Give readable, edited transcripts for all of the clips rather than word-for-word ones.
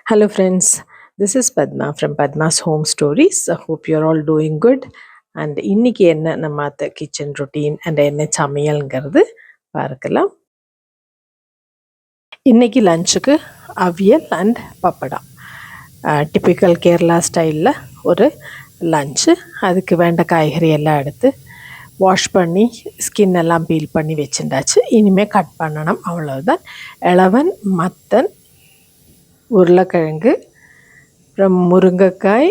Hello, friends. This is Padma from Padma's Home Stories. I hope you're all doing good. And இன்னைக்கு என்ன நம்ம kitchen routine and என்ன சமையல்ங்கிறது பார்க்கலாம். இன்னைக்கு லஞ்சுக்கு அவியல் அண்ட் பப்படா. டிப்பிக்கல் கேரளா ஸ்டைலில் ஒரு லஞ்சு. அதுக்கு வேண்ட காய்கறி எல்லாம் எடுத்து வாஷ் பண்ணி ஸ்கின் எல்லாம் பீல் பண்ணி வச்சுட்டாச்சு. இனிமேல் கட் பண்ணணும், அவ்வளவுதான். இளவன், மத்தன், உருளைக்கிழங்கு, அப்புறம் முருங்கைக்காய்,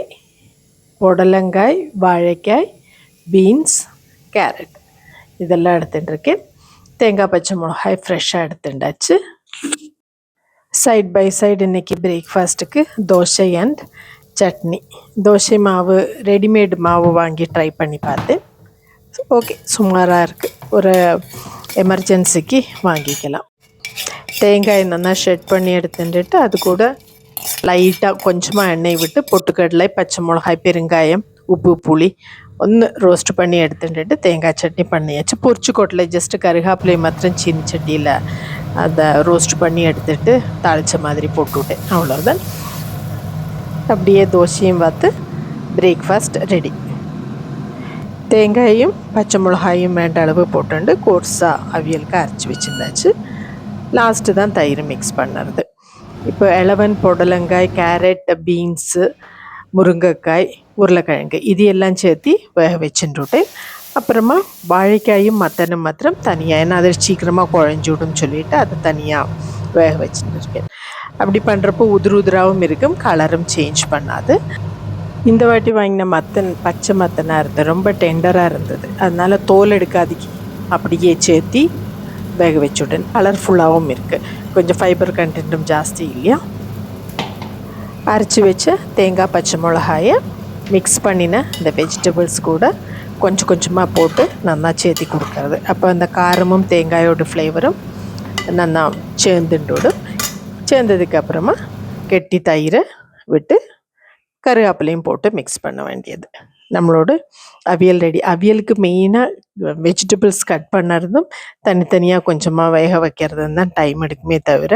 புடலங்காய், வாழைக்காய், பீன்ஸ், கேரட் இதெல்லாம் எடுத்துட்டுருக்கேன். தேங்காய், பச்சை மிளகாய் ஃப்ரெஷ்ஷாக எடுத்துட்டாச்சு. சைட் பை சைடு இன்றைக்கி பிரேக்ஃபாஸ்ட்டுக்கு தோசை அண்ட் சட்னி. தோசை மாவு ரெடிமேடு மாவு வாங்கி ட்ரை பண்ணி பார்த்தேன். ஓகே, சுமாராக இருக்குது. ஒரு எமர்ஜென்சிக்கு வாங்கிக்கலாம். தேங்காய் நல்லா ஷெட் பண்ணி எடுத்துட்டு அது கூட லைட்டாக கொஞ்சமாக எண்ணெய் விட்டு பொட்டுக்கடலை, பச்சை மிளகாய், பெருங்காயம், உப்பு, புளி ஒன்று ரோஸ்ட் பண்ணி எடுத்துட்டு தேங்காய் சட்னி பண்ணியாச்சு. பொரிச்சுக்கொட்டலை ஜஸ்ட்டு கருகாப்பிலை மாத்திரம் சீனி சட்டியில் அதை ரோஸ்ட் பண்ணி எடுத்துகிட்டு தாளித்த மாதிரி போட்டுவிட்டேன், அவ்வளோதான். அப்படியே தோசையும் பார்த்து பிரேக்ஃபாஸ்ட் ரெடி. தேங்காயும் பச்சை மிளகாயும் வேண்ட அளவு போட்டுண்டு கோர்ஸாக அவியலுக்கு அரைச்சி வச்சுருந்தாச்சு. லாஸ்ட்டு தான் தயிர் மிக்ஸ் பண்ணுறது. இப்போ இளவன், புடலங்காய், கேரட், பீன்ஸு, முருங்கைக்காய், உருளைக்கிழங்கு இது எல்லாம் சேர்த்து வேக வச்சுட்டுட்டேன். அப்புறமா வாழைக்காயும் மத்தனும் மாத்திரம் தனியாக, ஏன்னா அது சீக்கிரமாக குழஞ்சி விடும்னு சொல்லிவிட்டு அதை தனியாக வேக வச்சுட்டு இருக்கேன். அப்படி பண்ணுறப்போ உதிராகவும் இருக்கும், கலரும் சேஞ்ச் பண்ணாது. இந்த வாட்டி வாங்கின மத்தன் பச்சை மத்தனாக இருந்தது, ரொம்ப டெண்டராக இருந்தது. அதனால் தோல் எடுக்காதிக்கு அப்படியே சேர்த்தி வேக வச்சுட்டேன். கலர்ஃபுல்லாகவும் இருக்குது, கொஞ்சம் ஃபைபர் கண்டென்ட்டும் ஜாஸ்தி இல்லையா. அரைச்சி வச்ச தேங்காய், பச்சை மிளகாயை மிக்ஸ் பண்ணின இந்த வெஜிடபிள்ஸ் கூட கொஞ்சம் கொஞ்சமாக போட்டு நல்லா சேர்த்தி கொடுக்கறது. அப்போ அந்த காரமும் தேங்காயோட ஃப்ளேவரும் நல்லா சேர்ந்துட்டோடும். சேர்ந்ததுக்கப்புறமா கெட்டி தயிரை விட்டு கருவேப்பிலையும் போட்டு மிக்ஸ் பண்ண வேண்டியது. நம்மளோட அவியல் ரெடி. அவியலுக்கு மெயினாக வெஜிடபிள்ஸ் கட் பண்ணுறதும் தனித்தனியாக கொஞ்சமாக வேக வைக்கிறதும் தான் டைம் எடுக்குமே தவிர,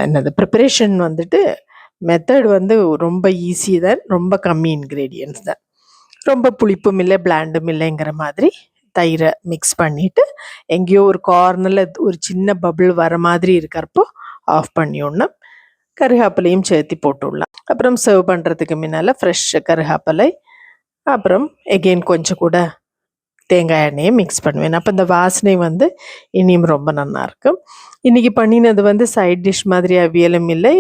என்னது ப்ரிப்பரேஷன் மெத்தட் ரொம்ப ஈஸி தான். ரொம்ப கம்மி இன்க்ரீடியன்ஸ் தான். ரொம்ப புளிப்பும் இல்லை, பிளாண்டும் இல்லைங்கிற மாதிரி தயிரை மிக்ஸ் பண்ணிவிட்டு எங்கேயோ ஒரு கார்னரில் ஒரு சின்ன பபிள் வர மாதிரி இருக்கிறப்போ ஆஃப் பண்ணிவிடணும். கருவேப்பிலையும் சேர்த்து போட்டுடலாம். அப்புறம் சர்வ் பண்ணுறதுக்கு முன்னால் ஃப்ரெஷ் கருவேப்பிலை, அப்புறம் எகெயின் கொஞ்சம் கூட தேங்காய் எண்ணெயை மிக்ஸ் பண்ணுவேன். அப்போ இந்த வாசனை இனியும் ரொம்ப நல்லாயிருக்கும். இன்றைக்கி பண்ணினது சைட் டிஷ் மாதிரி அவியலும் இல்லை,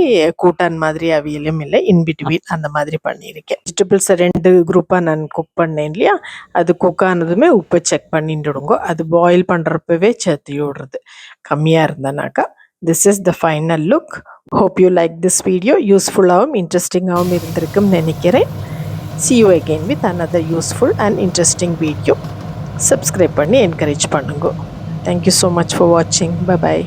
கூட்டான் மாதிரி அவியலும் இல்லை, இன்பிட்வீன் அந்த மாதிரி பண்ணியிருக்கேன். வெஜிடபிள்ஸை 2 குரூப்பாக நான் குக் பண்ணேன் இல்லையா, அது குக் ஆனதுமே உப்பை செக் பண்ணிட்டுடுங்க. அது பாயில் பண்ணுறப்பவே சேர்த்து விடுறது கம்மியாக இருந்தனாக்கா. This is the final look. Hope you like this video. யூஸ்ஃபுல்லாகவும் இன்ட்ரெஸ்டிங்காகவும் இருந்திருக்கும் நினைக்கிறேன். See you again with another useful and interesting video. Subscribe பண்ணி encourage பண்ணுங்க. Thank you so much for watching. Bye bye.